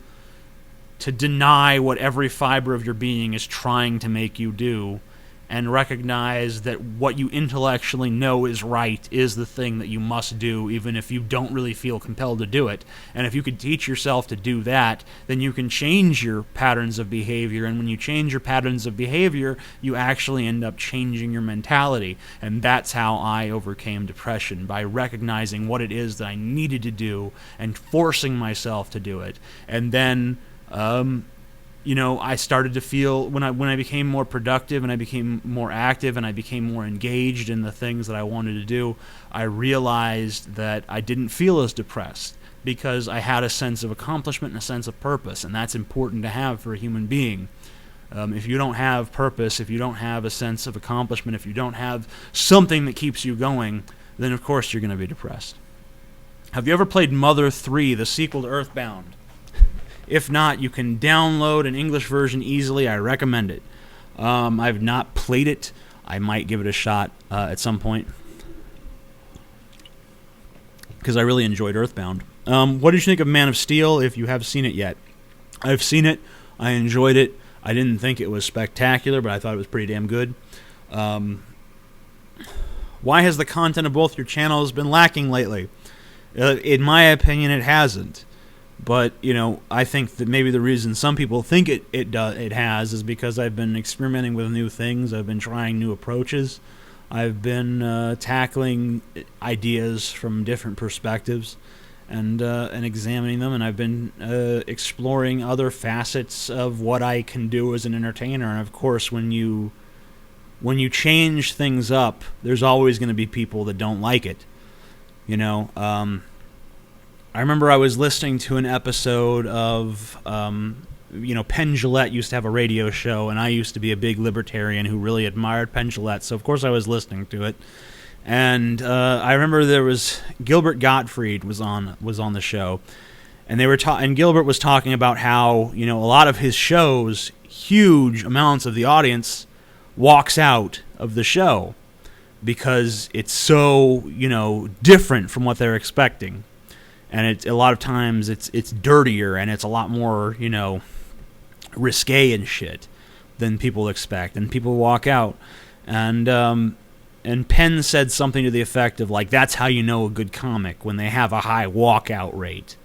deny what every fiber of your being is trying to make you do, and recognize that what you intellectually know is right is the thing that you must do, even if you don't really feel compelled to do it. And if you could teach yourself to do that, then you can change your patterns of behavior, and when you change your patterns of behavior, you actually end up changing your mentality. And that's how I overcame depression, by recognizing what it is that I needed to do and forcing myself to do it. And then I started to feel, when I became more productive and I became more active and I became more engaged in the things that I wanted to do, I realized that I didn't feel as depressed, because I had a sense of accomplishment and a sense of purpose, and that's important to have for a human being. If you don't have purpose, if you don't have a sense of accomplishment, if you don't have something that keeps you going, then of course you're going to be depressed. Have you ever played Mother 3, the sequel to Earthbound? If not, you can download an English version easily. I recommend it. I've not played it. I might give it a shot at some point, because I really enjoyed Earthbound. What did you think of Man of Steel, if you have seen it yet? I've seen it. I enjoyed it. I didn't think it was spectacular, but I thought it was pretty damn good. Why has the content of both your channels been lacking lately? In my opinion, it hasn't. But, I think that maybe the reason some people think it has is because I've been experimenting with new things. I've been trying new approaches. I've been tackling ideas from different perspectives and examining them. And I've been exploring other facets of what I can do as an entertainer. And, of course, when you change things up, there's always going to be people that don't like it. I remember I was listening to an episode of, Penn Jillette used to have a radio show, and I used to be a big libertarian who really admired Penn Jillette, so of course I was listening to it. And I remember there was Gilbert Gottfried was on the show, and and Gilbert was talking about how a lot of his shows, huge amounts of the audience walks out of the show because it's so different from what they're expecting. And a lot of times it's dirtier and it's a lot more, risque and shit than people expect. And people walk out. And Penn said something to the effect of, like, that's how you know a good comic, when they have a high walkout rate.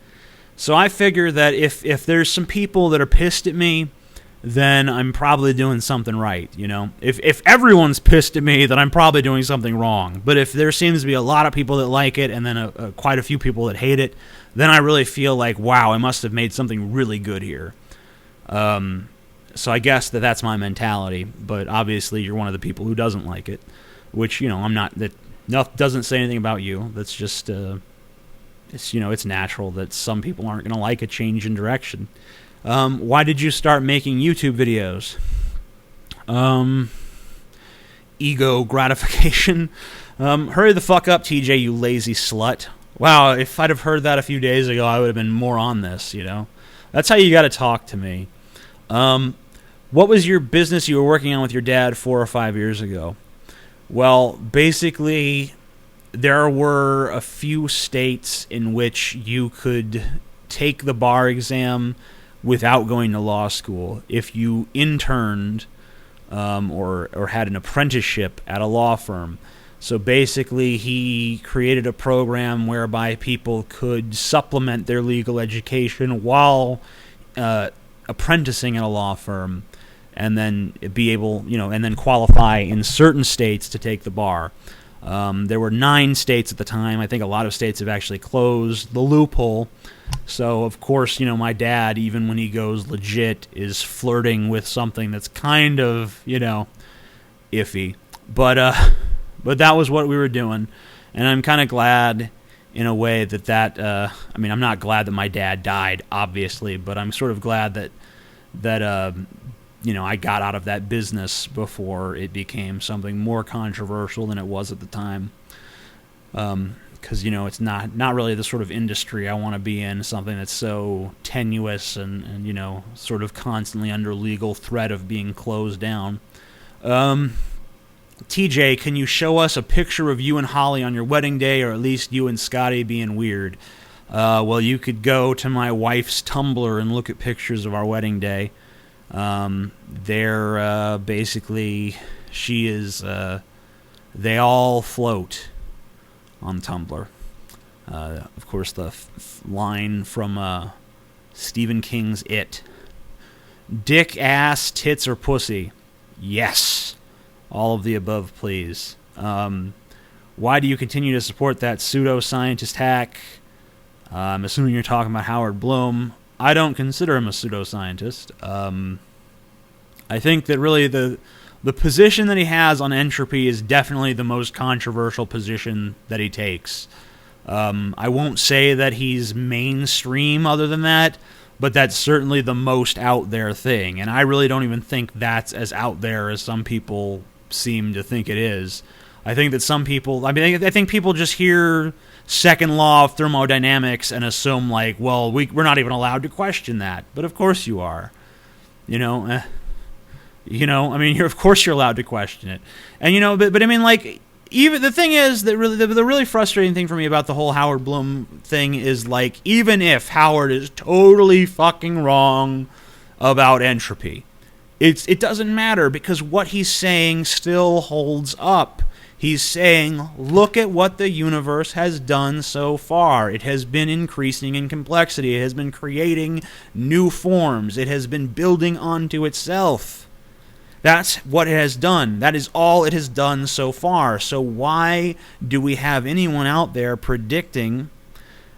So I figure that if there's some people that are pissed at me, then I'm probably doing something right, If everyone's pissed at me, then I'm probably doing something wrong. But if there seems to be a lot of people that like it and then quite a few people that hate it, then I really feel like, wow, I must have made something really good here. So I guess that's my mentality. But obviously you're one of the people who doesn't like it, which, I'm not. That doesn't say anything about you. That's just, it's natural that some people aren't going to like a change in direction. Why did you start making YouTube videos? ego gratification. Hurry the fuck up, TJ, you lazy slut. Wow, if I'd have heard that a few days ago, I would have been more on this, you know? That's how you got to talk to me. What was your business you were working on with your dad 4 or 5 years ago? Well, basically, there were a few states in which you could take the bar exam without going to law school if you interned or had an apprenticeship at a law firm. So basically, he created a program whereby people could supplement their legal education while apprenticing at a law firm, and then be able, and then qualify in certain states to take the bar. There were 9 states at the time. I think a lot of states have actually closed the loophole. So, of course, my dad, even when he goes legit, is flirting with something that's kind of, iffy. But that was what we were doing. And I'm kind of glad, in a way, that I'm not glad that my dad died, obviously, but I'm sort of glad that I got out of that business before it became something more controversial than it was at the time. Because, it's not really the sort of industry I want to be in, something that's so tenuous and sort of constantly under legal threat of being closed down. TJ, can you show us a picture of you and Holly on your wedding day, or at least you and Scotty being weird? Well, you could go to my wife's Tumblr and look at pictures of our wedding day. They're basically, she is, they all float on Tumblr. Of course, the line from Stephen King's It. Dick, ass, tits, or pussy? Yes. All of the above, please. Why do you continue to support that pseudoscientist hack? I'm assuming you're talking about Howard Bloom. I don't consider him a pseudoscientist. I think that really the position that he has on entropy is definitely the most controversial position that he takes. I won't say that he's mainstream other than that, but that's certainly the most out there thing. And I really don't even think that's as out there as some people seem to think it is. I think that some people, I think people just hear second law of thermodynamics and assume we're not even allowed to question that. But of course you are. Of course you're allowed to question it. And even the thing is that really the really frustrating thing for me about the whole Howard Bloom thing is even if Howard is totally fucking wrong about entropy, it doesn't matter, because what he's saying still holds up. He's saying, look at what the universe has done so far. It has been increasing in complexity. It has been creating new forms. It has been building onto itself. That's what it has done. That is all it has done so far. So why do we have anyone out there predicting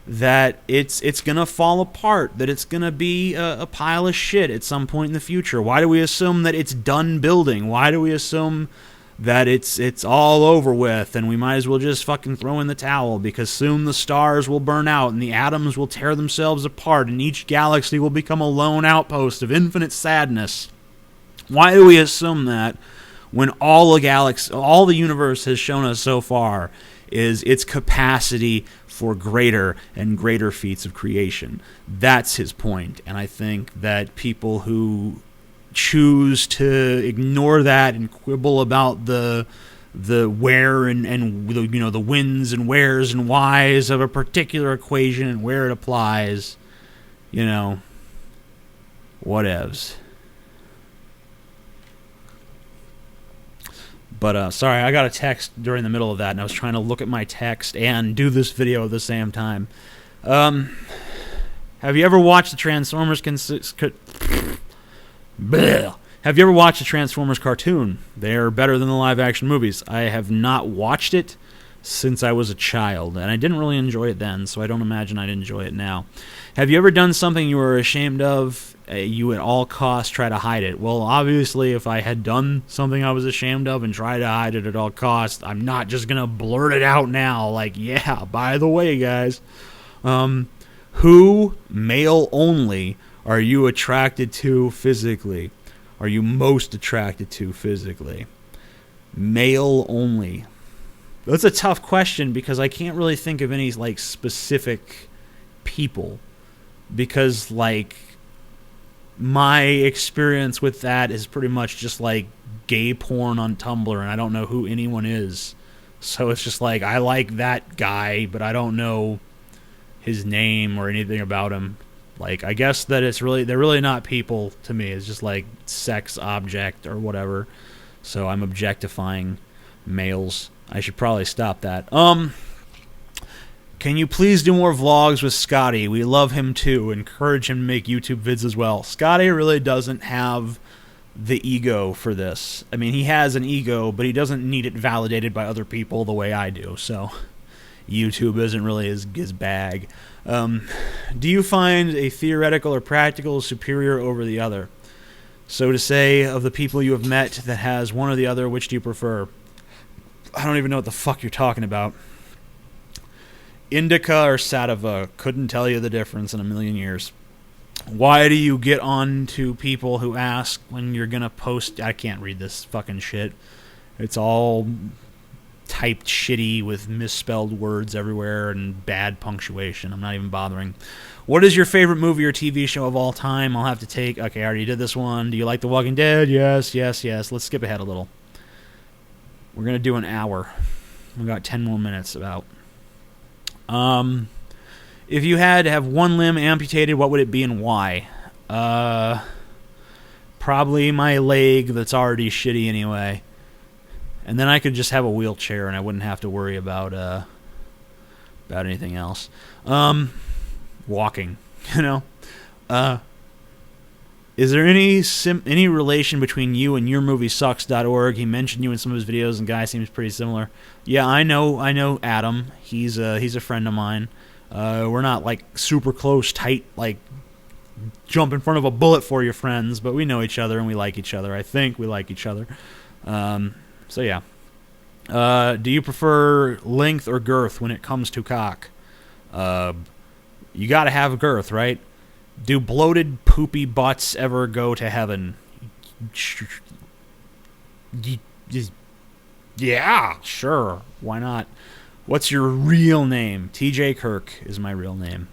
that it's going to fall apart, that it's going to be a pile of shit at some point in the future? Why do we assume that it's done building? Why do we assume that it's all over with and we might as well just fucking throw in the towel, because soon the stars will burn out and the atoms will tear themselves apart and each galaxy will become a lone outpost of infinite sadness? Why do we assume that when all the universe has shown us so far is its capacity for greater and greater feats of creation? That's his point. And I think that people who choose to ignore that and quibble about the where and the whens and wheres and whys of a particular equation and where it applies, whatevs. But sorry, I got a text during the middle of that, and I was trying to look at my text and do this video at the same time. Have you ever watched the Transformers? Have you ever watched the Transformers cartoon? They're better than the live-action movies. I have not watched it since I was a child, and I didn't really enjoy it then, so I don't imagine I'd enjoy it now. Have you ever done something you were ashamed of? You at all costs try to hide it. Well, obviously, if I had done something I was ashamed of and tried to hide it at all costs, I'm not just going to blurt it out now, yeah, by the way, guys. Who, male only, are you attracted to physically? are you most attracted to physically? Male only. That's a tough question because I can't really think of any like specific people, because like my experience with that is pretty much just like gay porn on Tumblr, and I don't know who anyone is. So it's just like, I like that guy, but I don't know his name or anything about him. Like, I guess that they're really not people to me. It's just like sex object or whatever. So I'm objectifying males. I should probably stop that. Can you please do more vlogs with Scotty? We love him too. Encourage him to make YouTube vids as well. Scotty really doesn't have the ego for this. I mean, he has an ego, but he doesn't need it validated by other people the way I do. So YouTube isn't really his bag. Do you find a theoretical or practical superior over the other? So to say, of the people you have met that has one or the other, which do you prefer? I don't even know what the fuck you're talking about. Indica or sativa, couldn't tell you the difference in a million years. Why do you get on to people who ask when you're gonna post? I can't read this fucking shit. It's all typed shitty with misspelled words everywhere and bad punctuation. I'm not even bothering. What is your favorite movie or TV show of all time? I'll have to take... Okay, I already did this one. Do you like The Walking Dead? Yes, yes, yes. Let's skip ahead a little. We're going to do an hour. We've got 10 more minutes about. If you had to have one limb amputated, what would it be and why? Probably my leg that's already shitty anyway. And then I could just have a wheelchair and I wouldn't have to worry about anything else. Walking, you know. Is there any relation between you and yourmoviesucks.org? He mentioned you in some of his videos, and guy seems pretty similar. Yeah, I know Adam. He's a friend of mine. We're not like super close, tight, like jump in front of a bullet for your friends, but we know each other and we like each other. I think we like each other. So yeah. Do you prefer length or girth when it comes to cock? You gotta have girth, right? Do bloated, poopy butts ever go to heaven? Yeah, sure. Why not? What's your real name? TJ Kirk is my real name.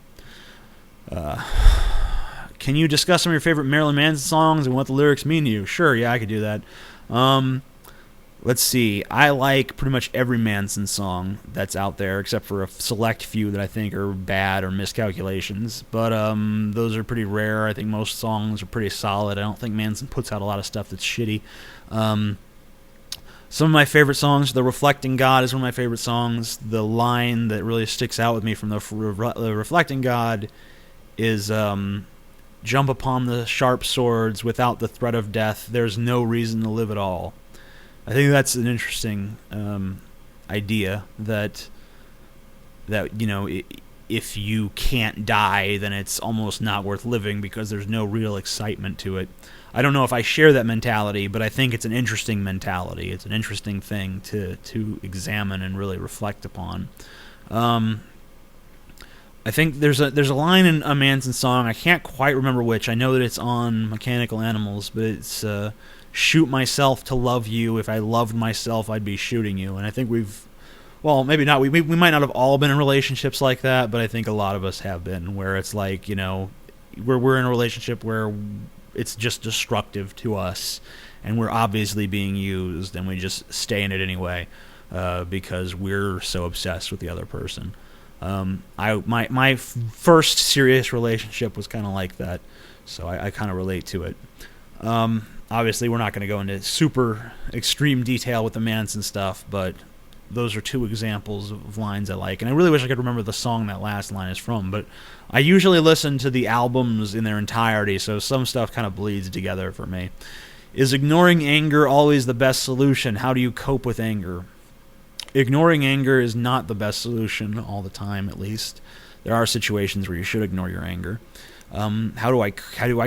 Can you discuss some of your favorite Marilyn Manson songs and what the lyrics mean to you? Sure, yeah, I could do that. Let's see. I like pretty much every Manson song that's out there, except for a select few that I think are bad or miscalculations. But those are pretty rare. I think most songs are pretty solid. I don't think Manson puts out a lot of stuff that's shitty. Some of my favorite songs, The Reflecting God is one of my favorite songs. The line that really sticks out with me from the Reflecting God is, jump upon the sharp swords without the threat of death. There's no reason to live at all. I think that's an interesting idea that you know, if you can't die, then it's almost not worth living because there's no real excitement to it. I don't know if I share that mentality, but I think it's an interesting mentality. It's an interesting thing to examine and really reflect upon. I think there's a line in a Manson song. I can't quite remember which. I know that it's on Mechanical Animals, but it's shoot myself to love you. If I loved myself, I'd be shooting you. And I think well, maybe not. We might not have all been in relationships like that, but I think a lot of us have been, where it's like, you know, we're in a relationship where it's just destructive to us, and we're obviously being used, and we just stay in it anyway because we're so obsessed with the other person. My first serious relationship was kind of like that, so I kind of relate to it. Obviously, we're not going to go into super extreme detail with the Manson stuff, but those are two examples of lines I like. And I really wish I could remember the song that last line is from, but I usually listen to the albums in their entirety, so some stuff kind of bleeds together for me. Is ignoring anger always the best solution? How do you cope with anger? Ignoring anger is not the best solution all the time, at least. There are situations where you should ignore your anger. How do I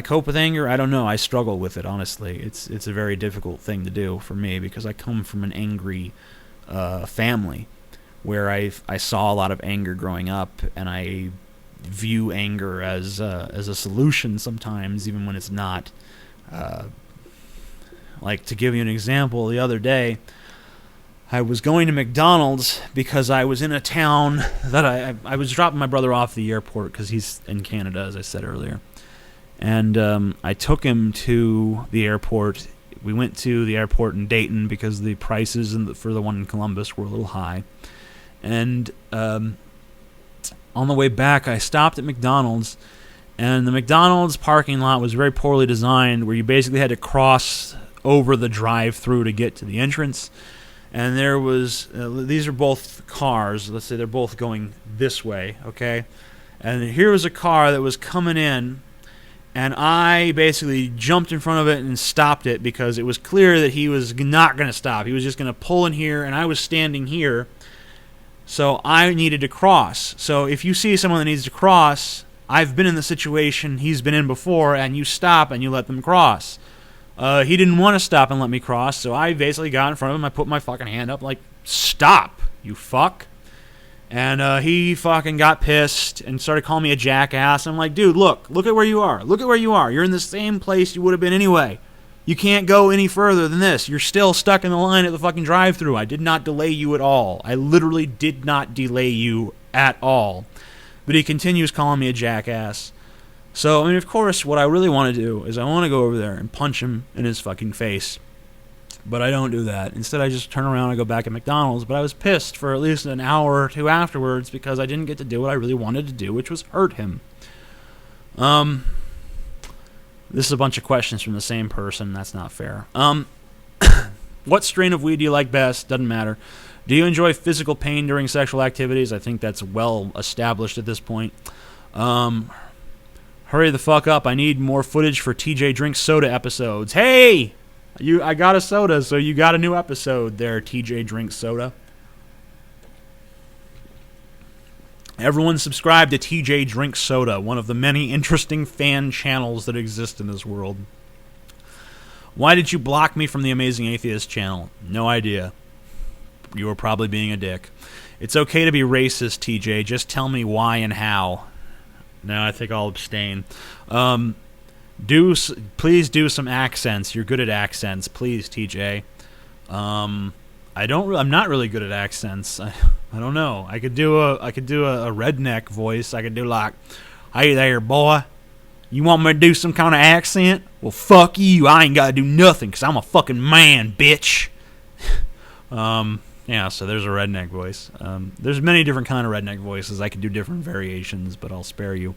cope with anger? I don't know. I struggle with it, honestly. It's a very difficult thing to do for me because I come from an angry family where I saw a lot of anger growing up, and I view anger as a solution sometimes, even when it's not. Like, to give you an example, the other day, I was going to McDonald's because I was in a town that I was dropping my brother off at the airport because he's in Canada, as I said earlier. And I took him to the airport. We went to the airport in Dayton because the prices for the one in Columbus were a little high. And on the way back, I stopped at McDonald's. And the McDonald's parking lot was very poorly designed, where you basically had to cross over the drive-thru to get to the entrance. And there was, these are both cars. Let's say they're both going this way, okay? And here was a car that was coming in, and I basically jumped in front of it and stopped it because it was clear that he was not going to stop. He was just going to pull in here, and I was standing here, so I needed to cross. So if you see someone that needs to cross, I've been in the situation he's been in before, and you stop and you let them cross. He didn't want to stop and let me cross, so I basically got in front of him. I put my fucking hand up like, stop, you fuck. And he fucking got pissed and started calling me a jackass. I'm like, dude, look at where you are. Look at where you are. You're in the same place you would have been anyway. You can't go any further than this. You're still stuck in the line at the fucking drive-thru. I did not delay you at all. I literally did not delay you at all. But he continues calling me a jackass. So, I mean, of course, what I really want to do is I want to go over there and punch him in his fucking face. But I don't do that. Instead, I just turn around and go back at McDonald's. But I was pissed for at least an hour or two afterwards because I didn't get to do what I really wanted to do, which was hurt him. This is a bunch of questions from the same person. That's not fair. What strain of weed do you like best? Doesn't matter. Do you enjoy physical pain during sexual activities? I think that's well established at this point. Hurry the fuck up. I need more footage for TJ Drinks Soda episodes. Hey! I got a soda, so you got a new episode there, TJ Drinks Soda. Everyone subscribe to TJ Drinks Soda, one of the many interesting fan channels that exist in this world. Why did you block me from the Amazing Atheist channel? No idea. You were probably being a dick. It's okay to be racist, TJ. Just tell me why and how. No, I think I'll abstain. Please do some accents. You're good at accents, please, TJ. I'm not really good at accents. I don't know. I could do a redneck voice. I could do like, "Hey there, boy. You want me to do some kind of accent? Well, fuck you. I ain't got to do nothing because I'm a fucking man, bitch." Yeah, so there's a redneck voice. There's many different kind of redneck voices. I could do different variations, but I'll spare you.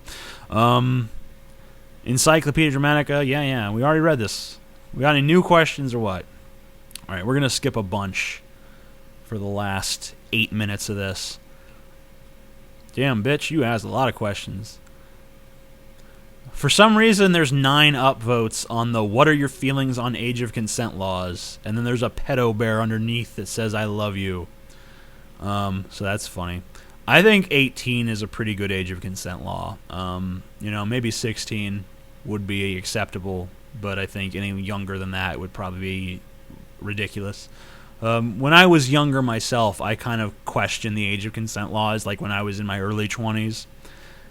Encyclopedia Dramatica, yeah, we already read this. We got any new questions or what? All right, we're going to skip a bunch for the last 8 minutes of this. Damn, bitch, you asked a lot of questions. For some reason, there's 9 upvotes on the "What are your feelings on age of consent laws?" And then there's a pedo bear underneath that says "I love you." So that's funny. I think 18 is a pretty good age of consent law. Maybe 16 would be acceptable, but I think any younger than that would probably be ridiculous. When I was younger myself, I kind of questioned the age of consent laws, like when I was in my early 20s.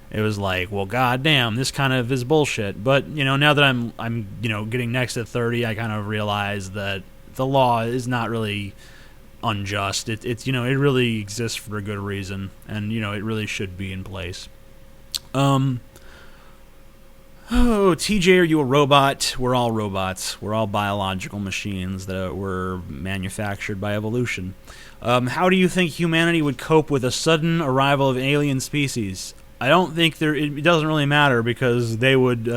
It was like, well, goddamn, this kind of is bullshit. But now that I'm getting next to 30, I kind of realize that the law is not really unjust. It really exists for a good reason, and it really should be in place. TJ, are you a robot? We're all robots. We're all biological machines that were manufactured by evolution. How do you think humanity would cope with a sudden arrival of alien species? I don't think it doesn't really matter because they would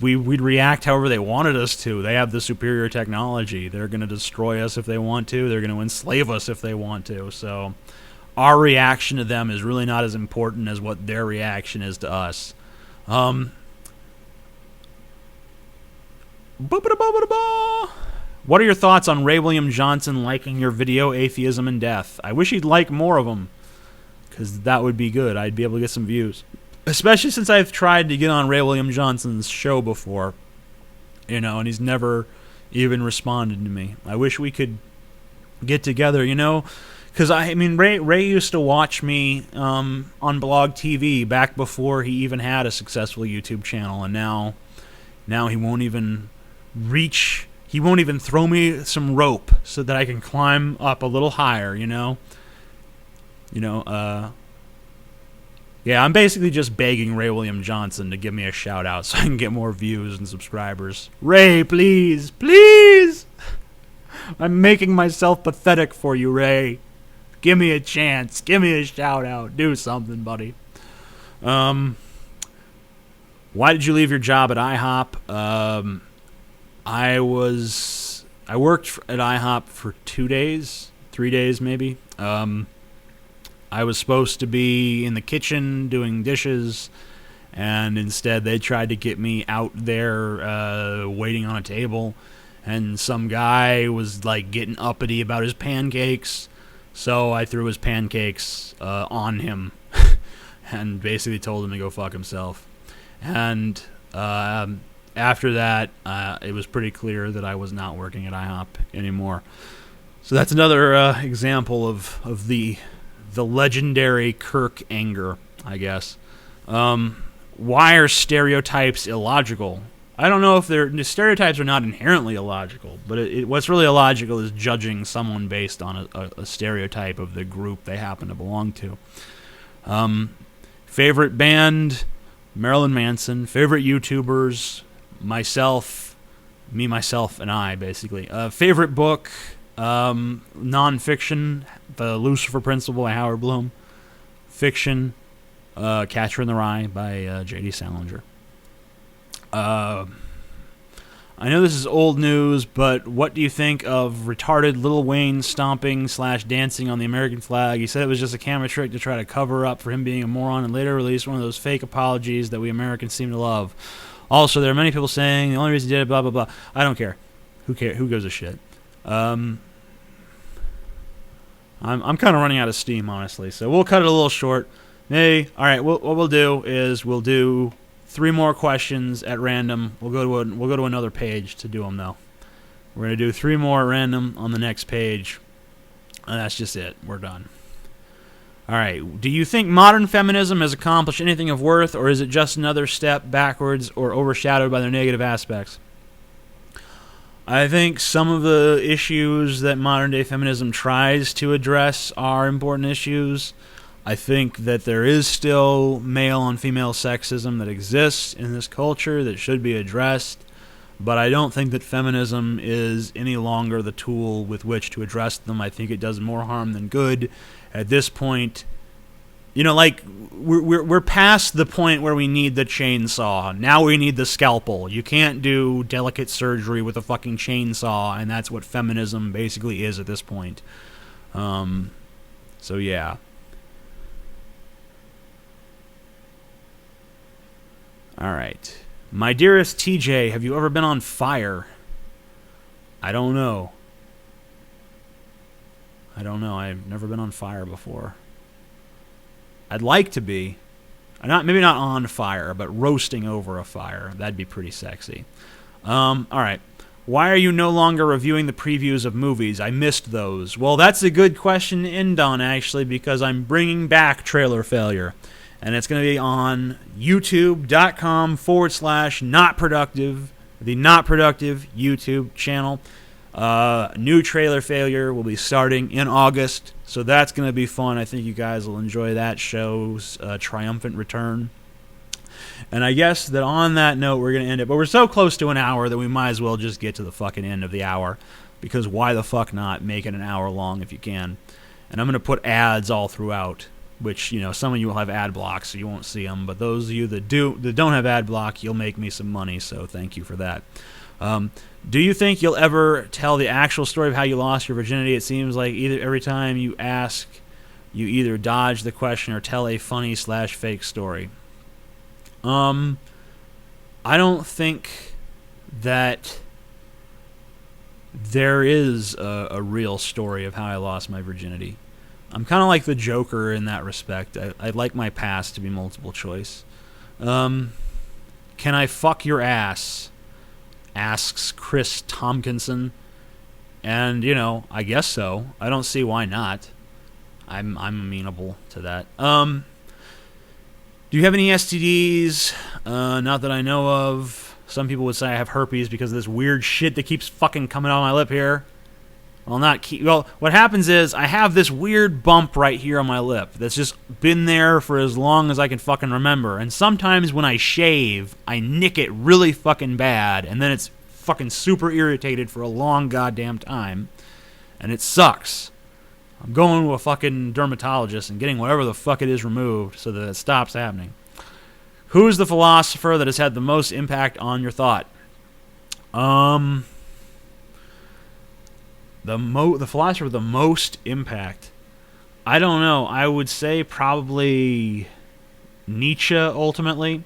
we'd react however they wanted us to. They have the superior technology. They're going to destroy us if they want to. They're going to enslave us if they want to. So our reaction to them is really not as important as what their reaction is to us. What are your thoughts on Ray William Johnson liking your video Atheism and Death? I wish he'd like more of them, because that would be good. I'd be able to get some views. Especially since I've tried to get on Ray William Johnson's show before, and he's never even responded to me. I wish we could get together, because Ray used to watch me on Blog TV back before he even had a successful YouTube channel, and now he won't even reach He won't even throw me some rope so that I can climb up a little higher, you know? Yeah, I'm basically just begging Ray William Johnson to give me a shout out so I can get more views and subscribers. Ray, please, please! I'm making myself pathetic for you, Ray. Give me a chance. Give me a shout out. Do something, buddy. Why did you leave your job at IHOP? I worked at IHOP for 2 days, 3 days maybe. I was supposed to be in the kitchen doing dishes, and instead they tried to get me out there waiting on a table, and some guy was like getting uppity about his pancakes, so I threw his pancakes on him and basically told him to go fuck himself. And after that, it was pretty clear that I was not working at IHOP anymore. So that's another example of the legendary Kirk anger, I guess. Why are stereotypes illogical? I don't know if the stereotypes are not inherently illogical, but what's really illogical is judging someone based on a stereotype of the group they happen to belong to. Favorite band, Marilyn Manson. Favorite YouTubers, myself, and I, basically. Favorite book, nonfiction, The Lucifer Principle by Howard Bloom. Fiction, Catcher in the Rye by J.D. Salinger. I know this is old news, but what do you think of retarded Lil Wayne stomping / dancing on the American flag? He said it was just a camera trick to try to cover up for him being a moron, and later released one of those fake apologies that we Americans seem to love. Also, there are many people saying the only reason he did it, blah, blah, blah. I don't care. Who cares? Who gives a shit? I'm kind of running out of steam, honestly, so we'll cut it a little short. Hey, all right. What we'll do is we'll do 3 more questions at random. We'll go to another page to do them, though. We're gonna do 3 more at random on the next page, and that's just it. We're done. All right. Do you think modern feminism has accomplished anything of worth, or is it just another step backwards or overshadowed by their negative aspects? I think some of the issues that modern-day feminism tries to address are important issues. I think that there is still male-on-female sexism that exists in this culture that should be addressed, but I don't think that feminism is any longer the tool with which to address them. I think it does more harm than good. At this point, you know, like, we're past the point where we need the chainsaw. Now we need the scalpel. You can't do delicate surgery with a fucking chainsaw, and that's what feminism basically is at this point. So yeah. All right. My dearest TJ, have you ever been on fire? I don't know. I've never been on fire before. I'd like to be. Maybe not on fire, but roasting over a fire. That'd be pretty sexy. All right. Why are you no longer reviewing the previews of movies? I missed those. Well, that's a good question to end on, actually, because I'm bringing back Trailer Failure. And it's going to be on youtube.com/notproductive, the Not Productive YouTube channel. New Trailer Failure will be starting in August, so that's going to be fun. I think you guys will enjoy that show's triumphant return. And I guess that on that note, we're going to end it. But we're so close to an hour that we might as well just get to the fucking end of the hour, because why the fuck not make it an hour long if you can? And I'm going to put ads all throughout, which, you know, some of you will have ad blocks, so you won't see them. But those of you that don't have ad block, you'll make me some money, so thank you for that. Do you think you'll ever tell the actual story of how you lost your virginity? It seems like every time you ask, you either dodge the question or tell a funny / fake story. I don't think that there is a real story of how I lost my virginity. I'm kind of like the Joker in that respect. I'd like my past to be multiple choice. Can I fuck your ass? Asks Chris Tompkinson. And, you know, I guess so. I don't see why not. I'm amenable to that. Do you have any STDs? Not that I know of. Some people would say I have herpes because of this weird shit that keeps fucking coming out of my lip here. Well, what happens is I have this weird bump right here on my lip that's just been there for as long as I can fucking remember. And sometimes when I shave, I nick it really fucking bad, and then it's fucking super irritated for a long goddamn time. And it sucks. I'm going to a fucking dermatologist and getting whatever the fuck it is removed so that it stops happening. Who's the philosopher that has had the most impact on your thought? The philosopher with the most impact, I don't know. I would say probably Nietzsche ultimately.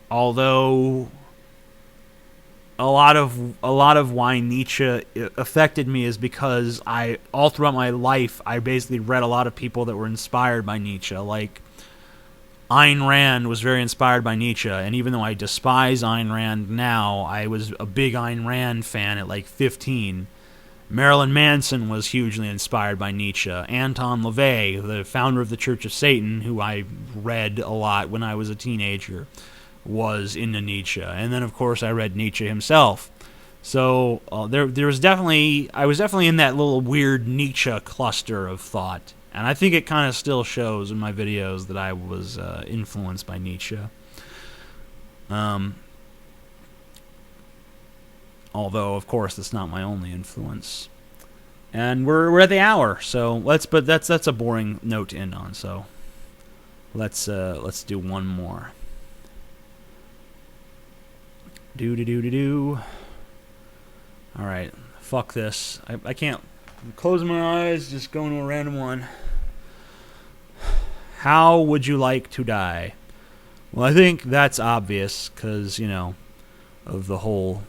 Although a lot of why Nietzsche affected me is because all throughout my life I basically read a lot of people that were inspired by Nietzsche. Like Ayn Rand was very inspired by Nietzsche, and even though I despise Ayn Rand now, I was a big Ayn Rand fan at like 15. Marilyn Manson was hugely inspired by Nietzsche. Anton LaVey, the founder of the Church of Satan, who I read a lot when I was a teenager, was into Nietzsche. And then, of course, I read Nietzsche himself. So I was definitely in that little weird Nietzsche cluster of thought. And I think it kind of still shows in my videos that I was influenced by Nietzsche. Although, of course, that's not my only influence. And we're at the hour, so but that's a boring note to end on. So let's do one more. Do. All right, fuck this. I can't. I'm closing my eyes, just going to a random one. How would you like to die? Well, I think that's obvious because, you know, of the whole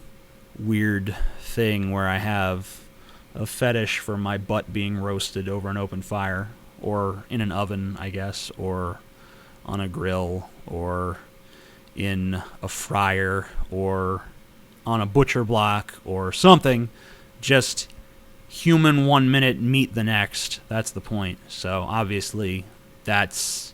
weird thing where I have a fetish for my butt being roasted over an open fire, or in an oven, I guess, or on a grill, or in a fryer, or on a butcher block, or something. Just human 1 minute, meat the next. That's the point. So obviously that's,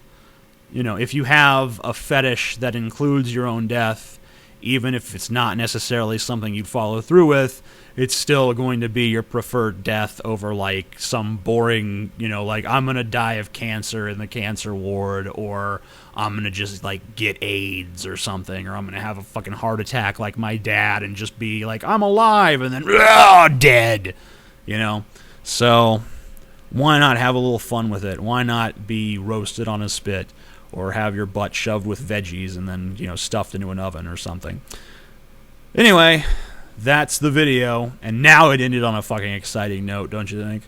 you know, if you have a fetish that includes your own death, even if it's not necessarily something you'd follow through with, it's still going to be your preferred death over, like, some boring, you know, like, I'm going to die of cancer in the cancer ward, or I'm going to just, like, get AIDS or something, or I'm going to have a fucking heart attack like my dad and just be like, I'm alive, and then, dead, you know? So why not have a little fun with it? Why not be roasted on a spit? Or have your butt shoved with veggies and then, you know, stuffed into an oven or something. Anyway, that's the video. And now it ended on a fucking exciting note, don't you think?